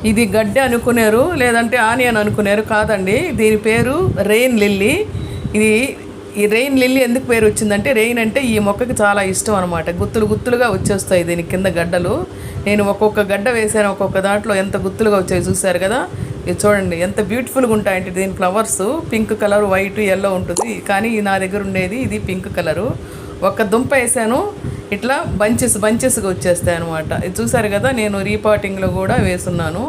ఇది గడ్డి అనుకున్నారు, లేదంటే ఆనియన్ అనుకున్నారు. కాదండి, దీని పేరు రెయిన్ లిల్లీ. ఇది ఈ రెయిన్ లిల్లీ ఎందుకు పేరు వచ్చిందంటే, రెయిన్ అంటే ఈ మొక్కకి చాలా ఇష్టం అనమాట. గుత్తులు గుత్తులుగా వచ్చేస్తాయి దీని కింద గడ్డలు. నేను ఒక్కొక్క గడ్డ వేసాను, ఒక్కొక్క దాంట్లో ఎంత గుత్తులుగా వచ్చాయి చూసారు కదా. ఇది చూడండి ఎంత బ్యూటిఫుల్గా ఉంటాయంటే దీని flowers pink colour, white, yellow ఉంటుంది. కానీ నా దగ్గర ఉండేది ఇది పింక్ కలరు. ఒక దుంప వేసాను, ఇట్లా బంచెస్గా వచ్చేస్తాయి అనమాట. ఇది చూసారు కదా, నేను రీపాటింగ్లో కూడా వేస్తున్నాను.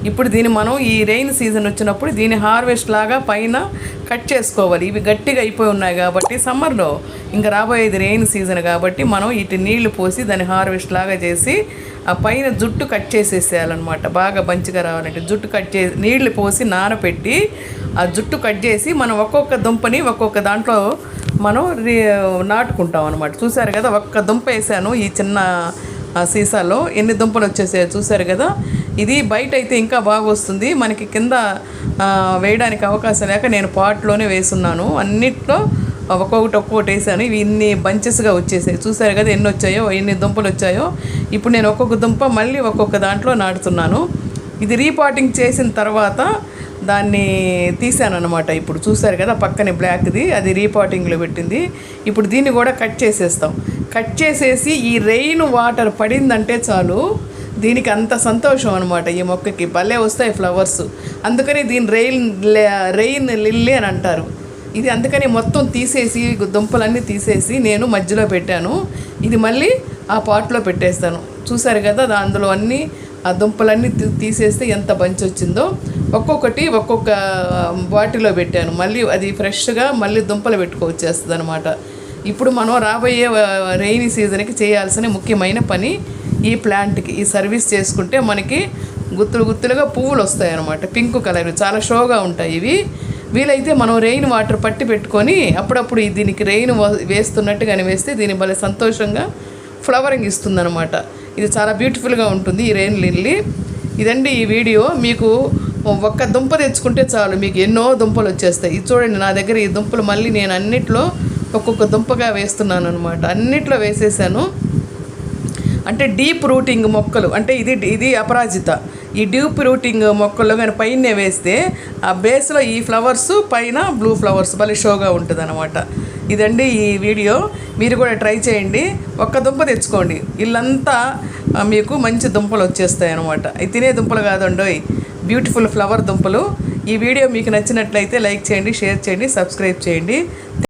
ఇప్పుడు దీన్ని మనం ఈ రెయిన్ సీజన్ వచ్చినప్పుడు దీన్ని హార్వెస్ట్ లాగా పైన కట్ చేసుకోవాలి. ఇవి గట్టిగా అయిపోయి ఉన్నాయి కాబట్టి సమ్మర్లో, ఇంకా రాబోయేది రెయిన్ సీజన్ కాబట్టి మనం ఇటు నీళ్లు పోసి దాన్ని హార్వెస్ట్ లాగా చేసి ఆ పైన జుట్టు కట్ చేసేసేయాలన్నమాట. బాగా మంచిగా రావాలంటే జుట్టు కట్ చేసి నీళ్లు పోసి నానబెట్టి ఆ జుట్టు కట్ చేసి మనం ఒక్కొక్క దుంపని ఒక్కొక్క దాంట్లో మనం నాటుకుంటాం అనమాట. చూసారు కదా, ఒక్క దుంప వేసాను ఈ చిన్న సీసాలో, ఎన్ని దుంపలు వచ్చేసాయో చూసారు కదా. ఇది బయట అయితే ఇంకా బాగా వస్తుంది, మనకి కింద వేయడానికి అవకాశం లేక నేను పాట్లోనే వేస్తున్నాను. అన్నిట్లో ఒక్కొక్కటి వేసాను. ఇవి ఇన్ని బంచెస్గా వచ్చేసాయి చూసారు కదా, ఎన్ని వచ్చాయో, ఎన్ని దుంపలు వచ్చాయో. ఇప్పుడు నేను ఒక్కొక్క దుంప మళ్ళీ ఒక్కొక్క దాంట్లో నాటుతున్నాను. ఇది రీపాటింగ్ చేసిన తర్వాత దాన్ని తీసాను అనమాట. ఇప్పుడు చూసారు కదా పక్కనే బ్లాక్ది, అది రీపాటింగ్లో పెట్టింది. ఇప్పుడు దీన్ని కూడా కట్ చేసేస్తాం. కట్ చేసేసి ఈ రెయిన్ వాటర్ పడిందంటే చాలు, దీనికి అంత సంతోషం అనమాట. ఈ మొక్కకి భలే వస్తాయి ఫ్లవర్స్. అందుకని దీన్ని రెయిన్ లిల్లీ అని అంటారు. ఇది అందుకని మొత్తం తీసేసి దుంపలన్నీ తీసేసి నేను మధ్యలో పెట్టాను. ఇది మళ్ళీ ఆ పాట్లో పెట్టేస్తాను. చూసారు కదా, అందులో అన్నీ ఆ దుంపలన్నీ తీసేస్తే ఎంత బంచి వచ్చిందో. ఒక్కొక్కటి ఒక్కొక్క బాటిల్లో పెట్టాను. మళ్ళీ అది ఫ్రెష్గా మళ్ళీ దుంపలు పెట్టుకోవచ్చేస్తుంది అనమాట. ఇప్పుడు మనం రాబోయే రెయినీ సీజన్కి చేయాల్సిన ముఖ్యమైన పని ఈ ప్లాంట్కి ఈ సర్వీస్ చేసుకుంటే మనకి గుత్తులుగా పువ్వులు వస్తాయి అన్నమాట. పింక్ కలర్ చాలా షోగా ఉంటాయి ఇవి. వీలైతే మనం రెయిన్ వాటర్ పట్టి పెట్టుకొని అప్పుడప్పుడు దీనికి రెయిన్ వేస్తున్నట్టుగానే వేస్తే దీని భలే సంతోషంగా ఫ్లవరింగ్ ఇస్తుందన్నమాట. ఇది చాలా బ్యూటిఫుల్గా ఉంటుంది ఈ రెయిన్ లిల్లీ. ఇదండి ఈ వీడియో. మీకు ఒక్క దుంప తెచ్చుకుంటే చాలు, మీకు ఎన్నో దుంపలు వచ్చేస్తాయి. ఇది చూడండి, నా దగ్గర ఈ దుంపలు మళ్ళీ నేను అన్నిట్లో ఒక్కొక్క దుంపగా వేస్తున్నాను అనమాట. అన్నిట్లో వేసేసాను. అంటే డీప్ రూటింగ్ మొక్కలు, అంటే ఇది అపరాజిత. ఈ డీప్ రూటింగ్ మొక్కల్లో కానీ పైన వేస్తే ఆ బేస్లో ఈ ఫ్లవర్స్, పైన బ్లూ ఫ్లవర్స్ భలే షోగా ఉంటుంది అనమాట. ఇదండి ఈ వీడియో. మీరు కూడా ట్రై చేయండి. ఒక్క దుంప తెచ్చుకోండి, ఇల్లంతా మీకు మంచి దుంపలు వచ్చేస్తాయి అనమాట. ఇది తినే దుంపలు కాదండోయ్, బ్యూటిఫుల్ ఫ్లవర్ దుంపలు. ఈ వీడియో మీకు నచ్చినట్లయితే లైక్ చేయండి, షేర్ చేయండి, సబ్స్క్రైబ్ చేయండి.